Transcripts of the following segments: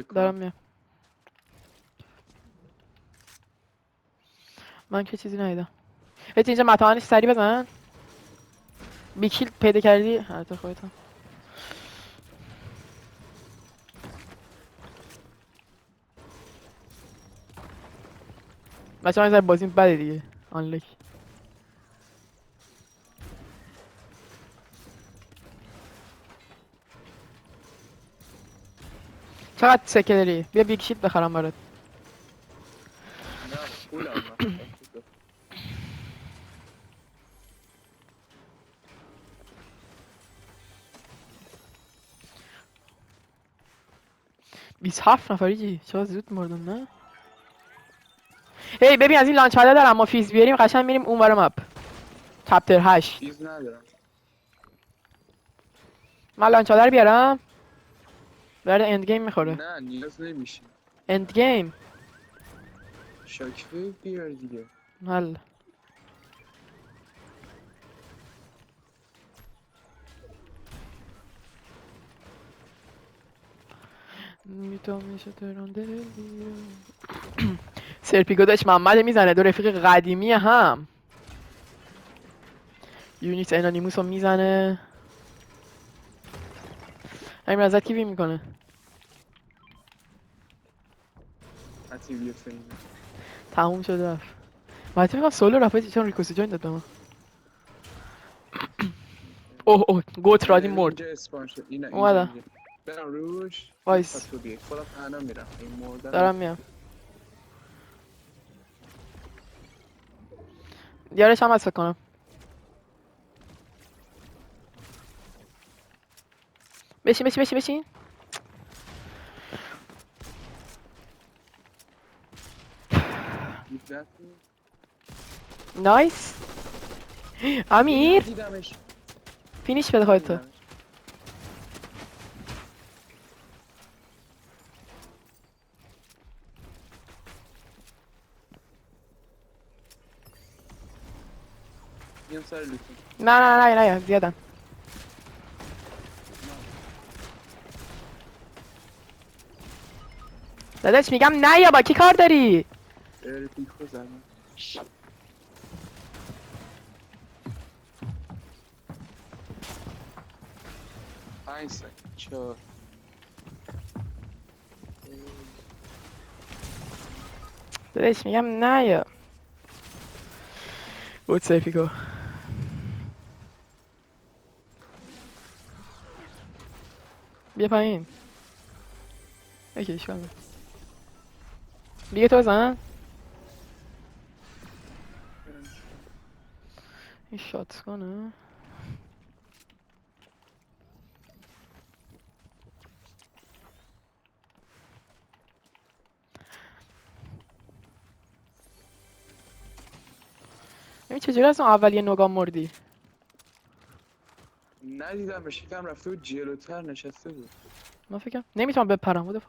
دارم میام. من که چیزی ندیدم. هیچ اینجا متانش سری بزن. بیکیل پیدا کردی؟ حتی خودتم. بچه من بازیم بده دیگه. آنلک. چقدر سکه داری؟ بیا بیکشیت بخرم برات. نه پولم من. 27 نفری چی؟ چرا زود مردم نه؟ هی ببین از این لانچاده دارم ما فیز بیاریم قشنگ میریم اونور مپ. چپتر 8. چیز ندارم. من لانچاده رو بیارم. برای اند گیم میخوره. نه نیاز نمیشه. اند گیم. شاکوی بیار دیگه. حل. سرپیگو داشت محمد میزنه. دو رفیق قدیمی هم. یونیت انانیموس رو میزنه. همین ازت کی میکنه؟ حتی بیا فیلم. تموم شده رفت. ماتی میگم سولو رفت چون ریکوسی جوین داد به من. اوه اوه گوت رادی مرد. اینجا اسپان شد. اینجا اومدم. اینجا. برم روش. وایس. نمیخواد تو بیای. خودم تنها میرم. این مردن دارم میام. دیارش هم هست فکر کنم. بشین بشین بشین بشین. نایس. امیر دیدمش. فینیش بده خودتو. میام سر لوتون. نه نه نه نه زیادن. داداش میگم نه یا با کی کار داری؟ پیکو زدم. 5 ثانیه 4 داداش میگم نه یا بود سیفیکو. بیا پایین. اوکی اشکال نداره. دیگه تو بزن. این شات کنه. ببین چجوری از اون اولی نوگام مردی؟ ندیدم به شکم رفته بود جلوتر نشسته بود. من فکرم نمیتونم بپرم بود.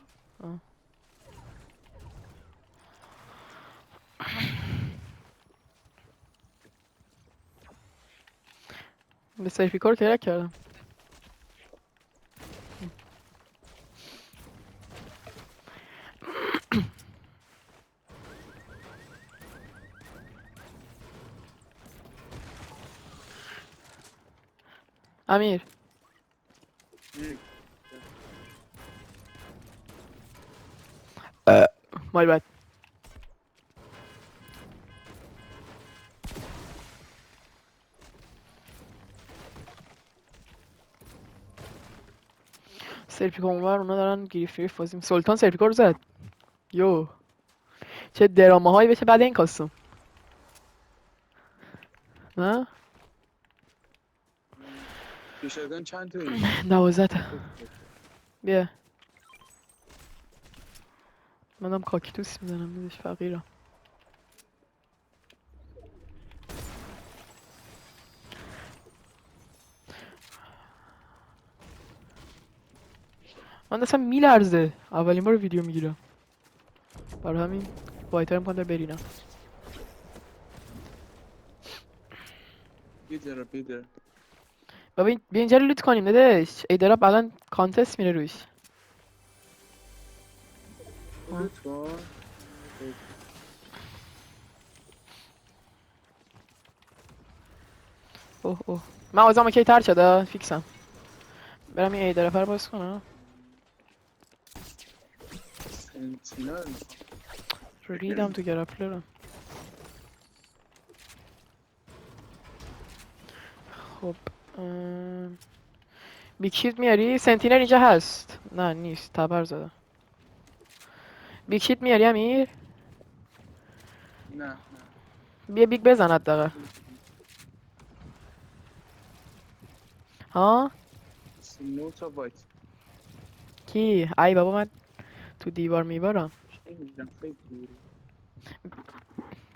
به سیفیکو رو ترک کردم. امیر مای بد. سرپیکو اونور اونا دارن گریف گریف بازی. سلطان سرپیکو رو زد. یو چه درامه هایی بشه بعد این کاستوم. نه؟ پیشگان چند تویی؟ 12 تا. بیا منم کاکتوس میزنم بدش فقیرم. من دستم میلرزه اولین بار ویدیو میگیرم. برای همین وایتر میکنم برینم. بیدر بابا بیا اینجا رو لوت کنیم داداش. ایدرا الان کانتست میره روش. لوت کن. اوه اوه من آزام کی تر شده فیکسم. برم این ایدرفر رو باز کنم. سنتینل ریدم تو گرپلرم. خب بیکشیت میاری؟ سنتینر اینجا هست. نه نیست تبر زده. بیکشیت میاری امیر؟ نه بیا بیگ بزن حداقل. ها نو تا وایت کی؟ ای بابا من تو دیوار میبارم. نمیدونم خیلی دوری.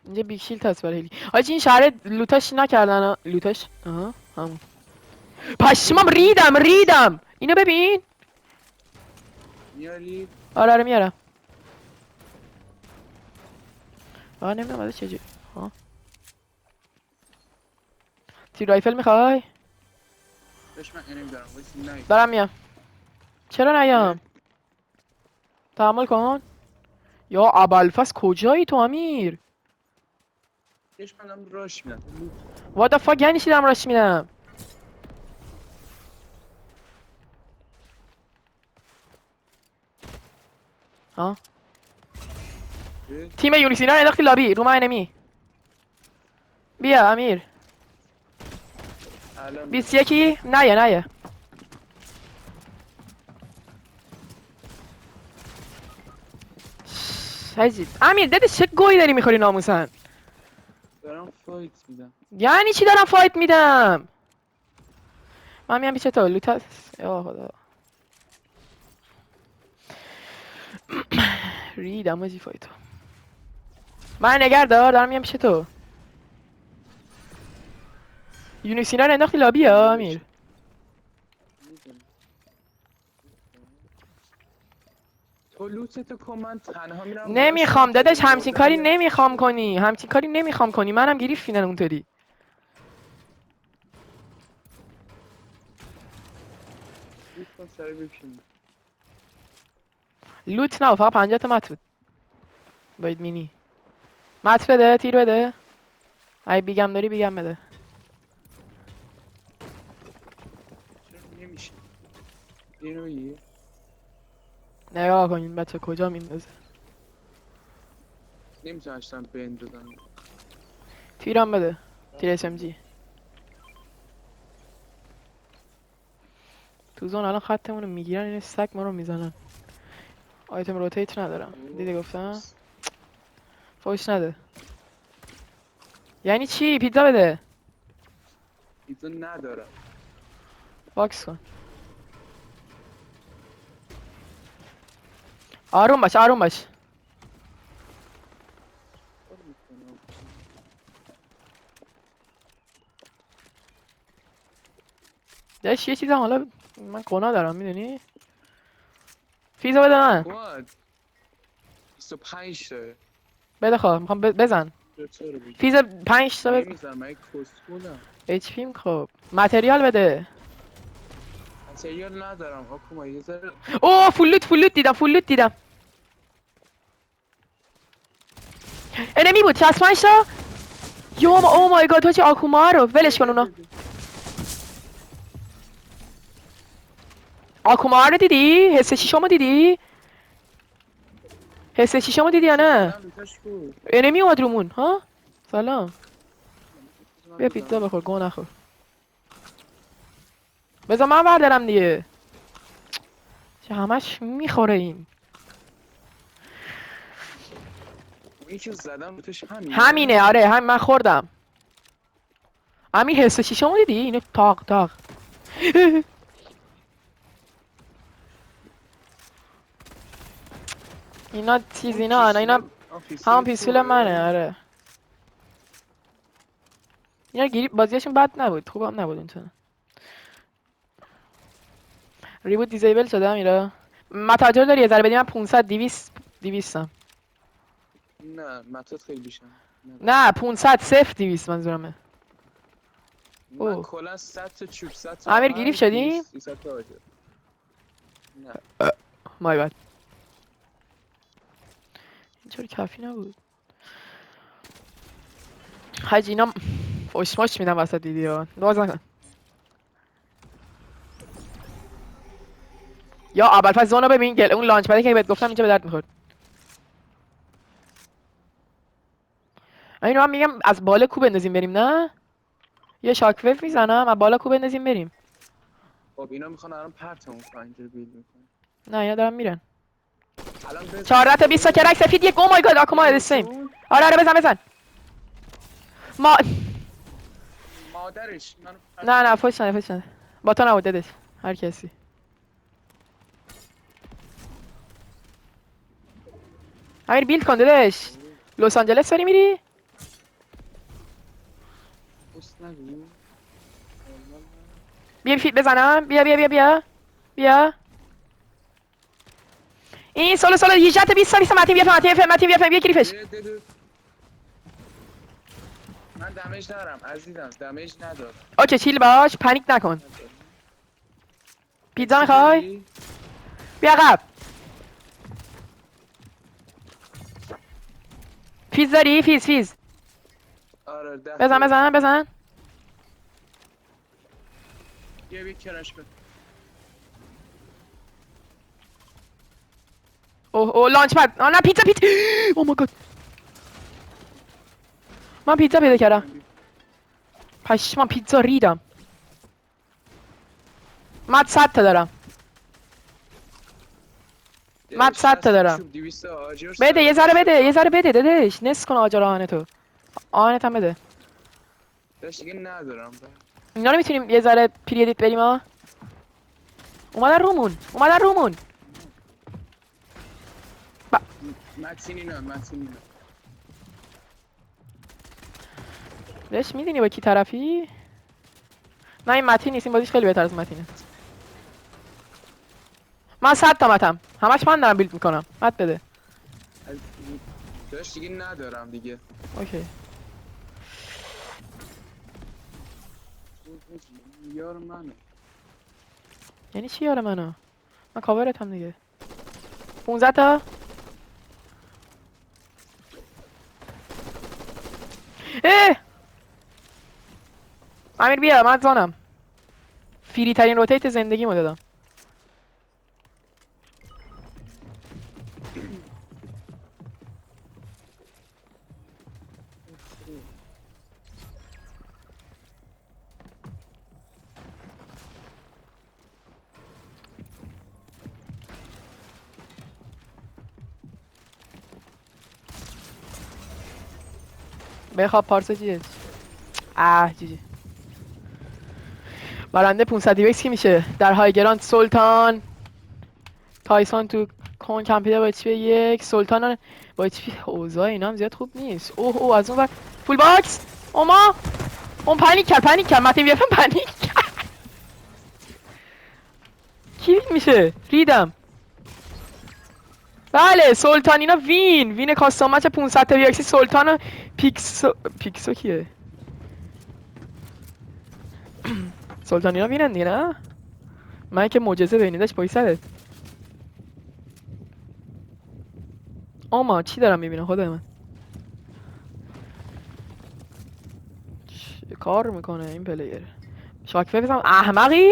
اینجا بیگ شیلد هست برای هیلی. حاجی این شهر لوتاش نکردن ها. لوتاش همون پشمام ریدم اینو ببین. میاری آره میارم. نمیدونم از چجوری. تیر رایفل میخوای؟ بهش من نمیدارم وایسی نه دارم میام. چرا نیام؟ تحمل کن. یا ابوالفضل کجایی تو امیر؟ بهش منم راش میدم لوت What the fuck یعنی چی دارم راش میدم؟ ها تیم یونیسینا رو انداختی لابی رو من نمی. بیا امیر. الان 21 نه حاجی امیر دادی چه گوی داری میخوری ناموسن؟ دارم فایت میدم یعنی چی دارم فایت میدم؟ من میام پیش تو لوت هست. یا خدا ریدم آجی فایتو. من نگر دارم میام پیش تو. یونیسینا رو انداختی لابی ها امیر. میدونم تو لوتتو کن من تنها میرم نمیخوام داداش همچین کاری نمیخوام کنی کنی منم گریف میدن اونطوری. لوت کن سری بپین لوت نه فقط 50 تا مت بود. باید مینی مت بده تیر بده. ای بیگم داری بیگم بده. چرا نمیشه اینو بگیر نگاه کنین بچه کجا میندازه. نمیتونستم بندازم تیرم بده. تیر اس ام جی. تو زون الان خطمون رو میگیرن این سگ ما رو میزنن. آیتم روتیت ندارم. دیدی گفتم فوش نده. یعنی چی پیتزا بده. پیتزا ندارم باکس کن. آروم باش آروم باش. کار میکنم داش یه چیزم حالا من قنا دارم میدونی. فیزا بده من. کماد 25 تا بده خواه میخوام بزن. چرا بگی فیزا 5 تا بزن. نمیذارم من کسخونم اچ پیم خب متریال بده. سریال ندارم آکوما یه ذره اوه فول لوت دیدم. انمی بود 65 تا. او مای گاد تو آکوما رو ولش کن اونا. آکوما رو دیدی؟ حس شیشمو دیدی؟ حس شیشمو دیدی یا نه؟ انمی اومد رومون ها؟ سلام. بیا پیتزا بخور گو نخور. بذار من بردارم دیگه. چه همش میخوره این. این که زدم توش همینه آره هم من خوردم. امیر حس شیشمو دیدی؟ اینو تاق اینا چیز اینا همون پیستول منه آره. اینا گیری بازیشون بد نبود خوبم نبود اونطور. ریبوت دیزیبل شده امیرا. متاجر داری یه ذره بدی من 500 200م. نه متات خیلی بیشم نه 500 0 200 منظورمه. من کلا 100 تا چوب 100 تا امیر گریف شدیم؟ 300 تا آجر نه مای بد. چرا کافی نبود حاج اینا فوشماش میدن وسط ویدیو باز نکن یا اول پس زونو ببین گل اون لانچ پدی که بهت گفتم اینجا به درد میخورد اینو من میگم از بالا کوب بندازیم بریم نه یه شاک ویف میزنم از بالا کوب بندازیم بریم خب اینا میخوان الان پرتمون کنن اینجوری بیل میکنن نه اینا دارن میرن الان بزن 14 تا 20 تا کرک سفید یک او مای گاد آکوما السیم آره آره بزن ما مادرش منو نه نه فوش نه با تو نبود دادش هر کسی امیر بیلد کن دادش لس آنجلس داری میری پست نگو بیا فیت بزنم بیا این سولو 18 تا 20 تا متین بیا یکی ریفش من دمیج ندارم عزیزم دمیج ندارم اوکی چیل باش پنیک نکن پیتزا میخوای بیا عقب فیز داری فیز آره بزن یه کرش بده اوه لانچ پد نه پیتزا او مای گاد من پیتزا پیدا کردم پشمام پیتزا ریدم من 100 تا دارم من 100 تا دارم بده یه ذره بده داداش نصف کن آجر آهن تو آهنت هم بده داشت دیگه ندارم اینا رو میتونیم یه ذره پریدیت بریم ها اومدن رومون متینینا داداش میدونی با کی طرفی نه این متین نیست این بازیش خیلی بهتر از متینه من 100 تا متم همش من دارم بیلد میکنم مت بده داشت دیگه ندارم دیگه اوکی یار منه یعنی چی یار منو من کاورت هم دیگه 15 تا امیر بیا من زانم فری ترین روتیت زندگیمو دادم بخواب پارسا جیه جی برنده 500 ایوکس کی میشه در های گراند سلطان تایسون تو کون کمپیده با HP 1 سلطان با HP اوضاع اینا هم زیاد خوب نیست اوه از اون ور فول باکس اون پنیک کرد متین بیافم پنیک کرد کی میشه ریدم بله سلطان اینا وین کاستوم مچ 500 تا ایوکس سلطان و پیکسو کیه سلطان اینا وینن دیگه نه من که معجزه بینیدش پای سرت چی دارم میبینم خدای من چه کار میکنه این پلیر شاک بزنم احمقی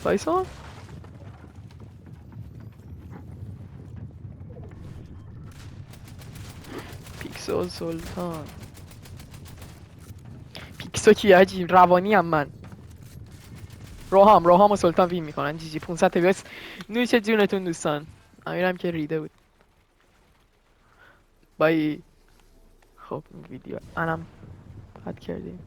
تایسون پیکسو سلطان پیکسو کی عجیب روانی هم من روحام و سلطان وین میکنن جی 500 تا بیس نوش جونتون دوستان امیرم که ریده بود بای خب ویدیو انم قد کردیم